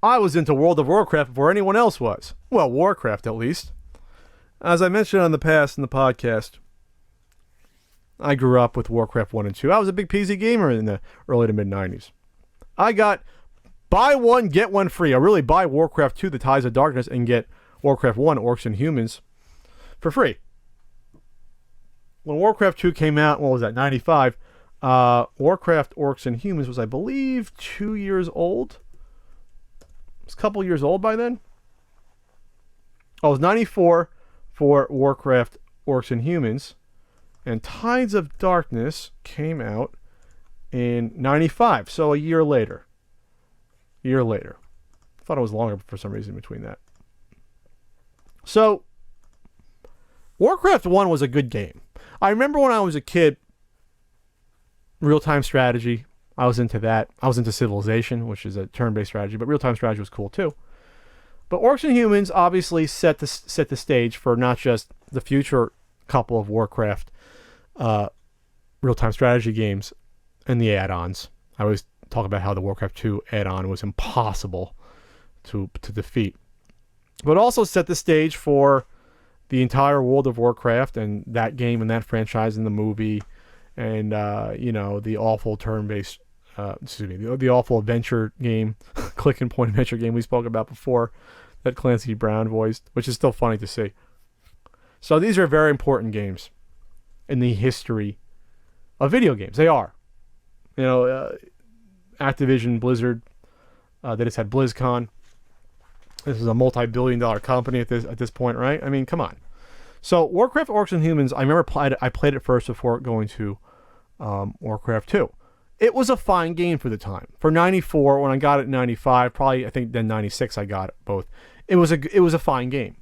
I was into World of Warcraft before anyone else was. Well, Warcraft at least. As I mentioned in the podcast, I grew up with Warcraft 1 and 2. I was a big PC gamer in the early to mid-90s. I got buy one, get one free. I really buy Warcraft 2, The Ties of Darkness, and get Warcraft 1, Orcs and Humans, for free. When Warcraft 2 came out, what was that, 95, Warcraft, Orcs and Humans was, I believe, 2 years old. It was a couple years old by then. Oh, it was 94 for Warcraft, Orcs and Humans. And Tides of Darkness came out in 95, so a year later. I thought it was longer for some reason between that. So, Warcraft 1 was a good game. I remember when I was a kid, real-time strategy, I was into that. I was into Civilization, which is a turn-based strategy, but real-time strategy was cool too. But Orcs and Humans obviously set the stage for not just the future couple of Warcraft real-time strategy games and the add-ons. I always talk about how the Warcraft 2 add-on was impossible to defeat. But also set the stage for the entire World of Warcraft and that game and that franchise and the movie and, the awful turn-based, the awful adventure game, click and point adventure game we spoke about before that Clancy Brown voiced, which is still funny to see. So these are very important games in the history of video games. They are. Activision, Blizzard, they just had BlizzCon. This is a multi-billion-dollar company at this point, right? I mean, come on. So Warcraft, Orcs and Humans, I remember I played it first before going to Warcraft 2. It was a fine game for the time. For 94, when I got it in 95, probably I think then 96 I got it both. It was a fine game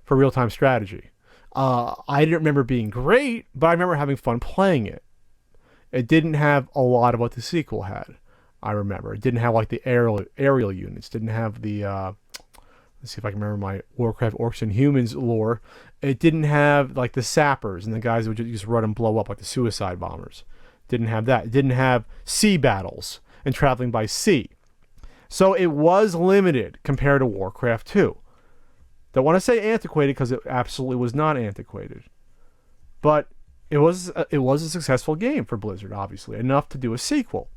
for real-time strategy. I didn't remember being great, but I remember having fun playing it. It didn't have a lot of what the sequel had. I remember it didn't have like the aerial units. Didn't have the let's see if I can remember my Warcraft, Orcs and Humans lore. It didn't have like the sappers and the guys who would just run and blow up like the suicide bombers. Didn't have that. It didn't have sea battles and traveling by sea. So it was limited compared to Warcraft 2. Don't want to say antiquated because it absolutely was not antiquated. But it was a successful game for Blizzard, obviously. Enough to do a sequel.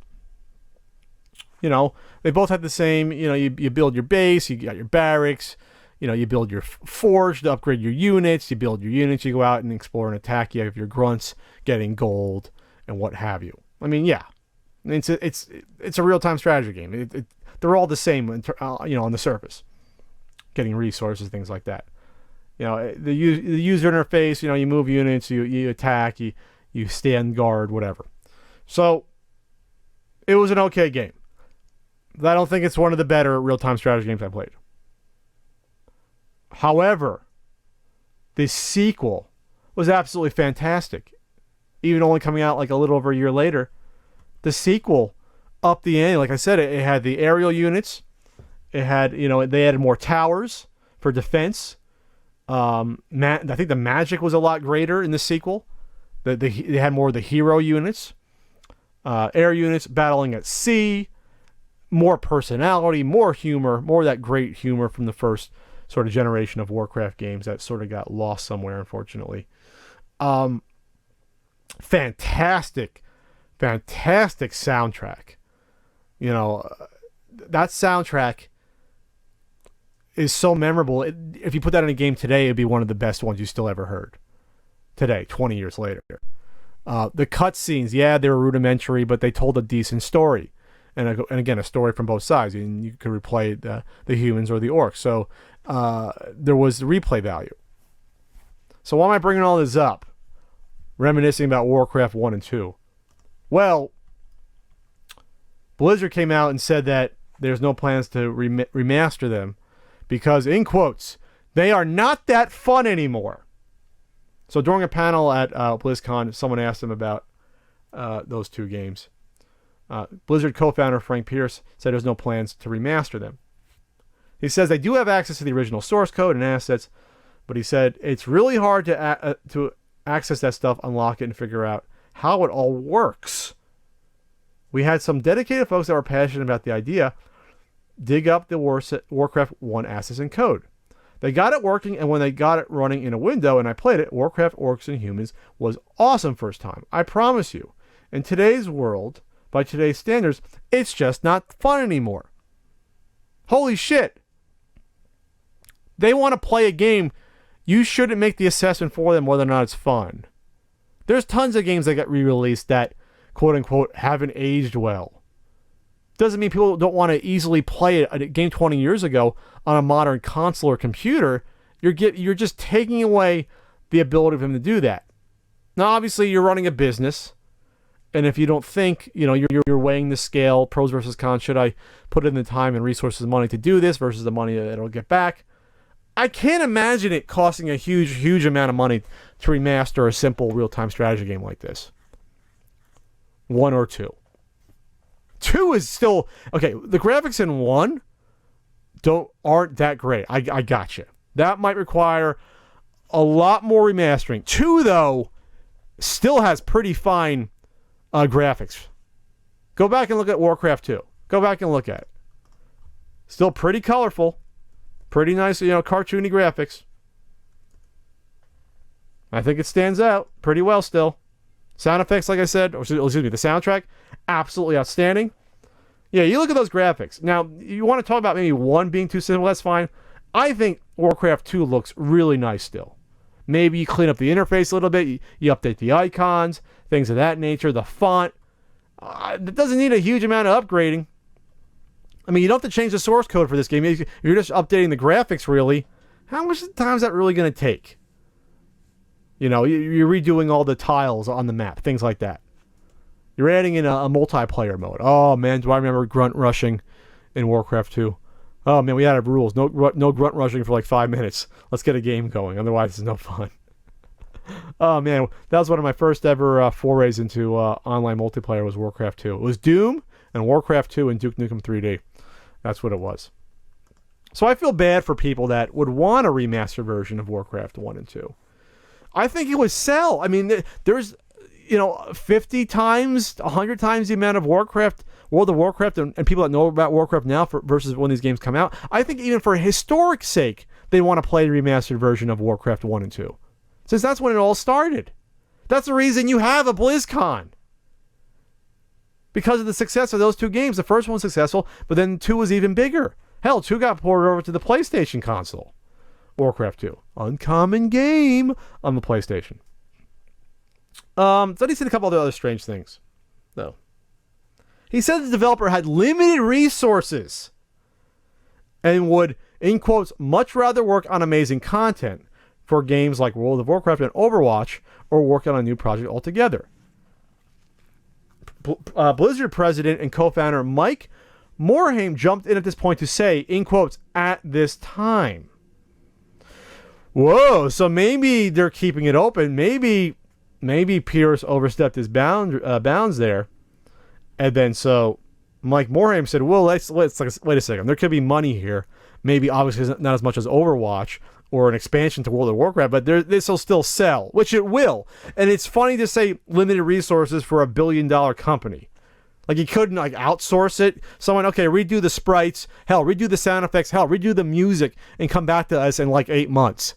They both had the same, you build your base, you got your barracks, you build your forge to upgrade your units, you build your units, you go out and explore and attack, you have your grunts getting gold and what have you. I mean, yeah. It's a real-time strategy game. They're all the same, on the surface. Getting resources, things like that. The user interface, you move units, you attack, you stand guard, whatever. So, it was an okay game. But I don't think it's one of the better real-time strategy games I played. However, the sequel was absolutely fantastic. Even only coming out like a little over a year later. The sequel upped the ante. Like I said, it had the aerial units. It had, they added more towers for defense. I think the magic was a lot greater in the sequel. They had more of the hero units. Air units battling at sea. More personality, more humor, more of that great humor from the first sort of generation of Warcraft games that sort of got lost somewhere, unfortunately. Fantastic soundtrack. That soundtrack is so memorable. If you put that in a game today, it'd be one of the best ones you still ever heard. Today, 20 years later. The cutscenes, yeah, they were rudimentary, but they told a decent story. And again, a story from both sides. And you could replay the humans or the orcs. So there was the replay value. So why am I bringing all this up? Reminiscing about Warcraft 1 and 2. Well, Blizzard came out and said that there's no plans to remaster them because, in quotes, they are not that fun anymore. So during a panel at BlizzCon, someone asked them about those two games. Blizzard co-founder Frank Pierce said there's no plans to remaster them. He says they do have access to the original source code and assets, but he said it's really hard to access that stuff, unlock it, and figure out how it all works. We had some dedicated folks that were passionate about the idea, dig up the Warcraft 1 assets and code. They got it working, and when they got it running in a window and I played it, Warcraft Orcs and Humans was awesome first time. I promise you. In today's world, by today's standards, it's just not fun anymore. Holy shit. They want to play a game. You shouldn't make the assessment for them whether or not it's fun. There's tons of games that get re-released that, quote-unquote, haven't aged well. Doesn't mean people don't want to easily play a game 20 years ago on a modern console or computer. You're just taking away the ability for them to do that. Now, obviously, you're running a business, and if you don't think, you're weighing the scale, pros versus cons, should I put in the time and resources and money to do this versus the money that it'll get back? I can't imagine it costing a huge amount of money to remaster a simple real-time strategy game like this. 1 or 2. 2 is still... Okay, the graphics in 1 aren't that great. I got you. That might require a lot more remastering. 2, though, still has pretty fine graphics. Go back and look at Warcraft 2. Go back and look at it. Still pretty colorful. Pretty nice, cartoony graphics. I think it stands out pretty well still. Sound effects, like I said, excuse me, the soundtrack, absolutely outstanding. Yeah, you look at those graphics. Now, you want to talk about maybe 1 being too simple, that's fine. I think Warcraft 2 looks really nice still. Maybe you clean up the interface a little bit, you update the icons, things of that nature, the font. It doesn't need a huge amount of upgrading. I mean, you don't have to change the source code for this game. If you're just updating the graphics, really. How much time is that really going to take? You're redoing all the tiles on the map, things like that. You're adding in a multiplayer mode. Oh, man, do I remember grunt rushing in Warcraft 2. Oh, man, we added rules. No grunt rushing for like 5 minutes. Let's get a game going. Otherwise, it's no fun. Oh, man, that was one of my first ever forays into online multiplayer was Warcraft 2. It was Doom and Warcraft 2 and Duke Nukem 3D. That's what it was. So I feel bad for people that would want a remastered version of Warcraft 1 and 2. I think it would sell. I mean, there's, 50 times, 100 times the amount of World of Warcraft, and people that know about Warcraft now versus when these games come out. I think even for historic sake, they want to play the remastered version of Warcraft 1 and 2. Since that's when it all started. That's the reason you have a BlizzCon. Because of the success of those 2 games. The first one was successful, but then 2 was even bigger. Hell, 2 got ported over to the PlayStation console. Warcraft 2. Uncommon game on the PlayStation. So he said a couple of other strange things, though. He said the developer had limited resources and would, in quotes, much rather work on amazing content for games like World of Warcraft and Overwatch or work on a new project altogether. Blizzard president and co-founder Mike Morhaime jumped in at this point to say, in quotes, at this time. Whoa, so maybe they're keeping it open. Maybe Pierce overstepped his bounds there. And then so Mike Morhaime said, well, let's wait a second. There could be money here. Maybe obviously not as much as Overwatch or an expansion to World of Warcraft, but this will still sell, which it will. And it's funny to say limited resources for $1 billion company. Like, you couldn't outsource it. Someone, okay, redo the sprites, hell, redo the sound effects, hell, redo the music, and come back to us in 8 months.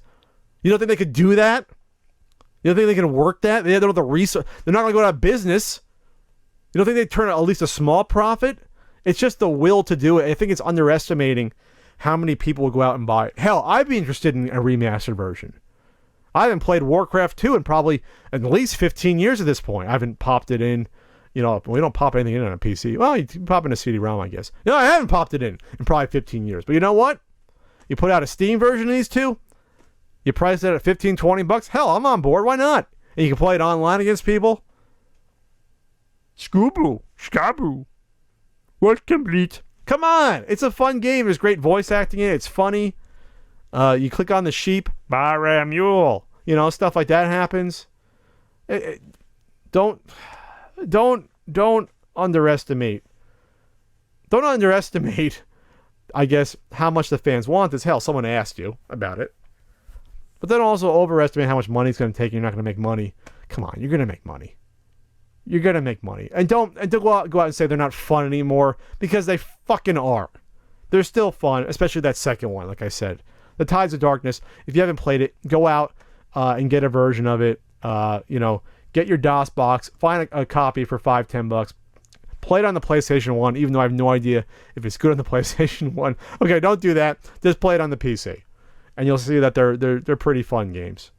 You don't think they could do that? You don't think they can work that? They don't have the resource. They're not going to go out of business. You don't think they turn at least a small profit? It's just the will to do it. I think it's underestimating how many people will go out and buy it. Hell, I'd be interested in a remastered version. I haven't played Warcraft 2 in probably at least 15 years at this point. I haven't popped it in. We don't pop anything in on a PC. Well, you can pop in a CD-ROM, I guess. I haven't popped it in probably 15 years. But you know what? You put out a Steam version of these two. You price it at $15, $20. Hell, I'm on board. Why not? And you can play it online against people. Skabu. World complete. Come on. It's a fun game. There's great voice acting in it. It's funny. You click on the sheep. Barra mule. Stuff like that happens. Don't underestimate. Don't underestimate, I guess, how much the fans want this. Hell, someone asked you about it. But then also overestimate how much money it's going to take. You're not going to make money. Come on, you're going to make money. You're going to make money. And don't go out and say they're not fun anymore, because they fucking are. they're still fun, especially that second one. Like I said, the Tides of Darkness. If you haven't played it, go out and get a version of it. Get your DOS box, find a copy for $5-10. Play it on the PlayStation 1, even though I have no idea if it's good on the PlayStation 1. Okay, don't do that. Just play it on the PC, and you'll see that they're pretty fun games.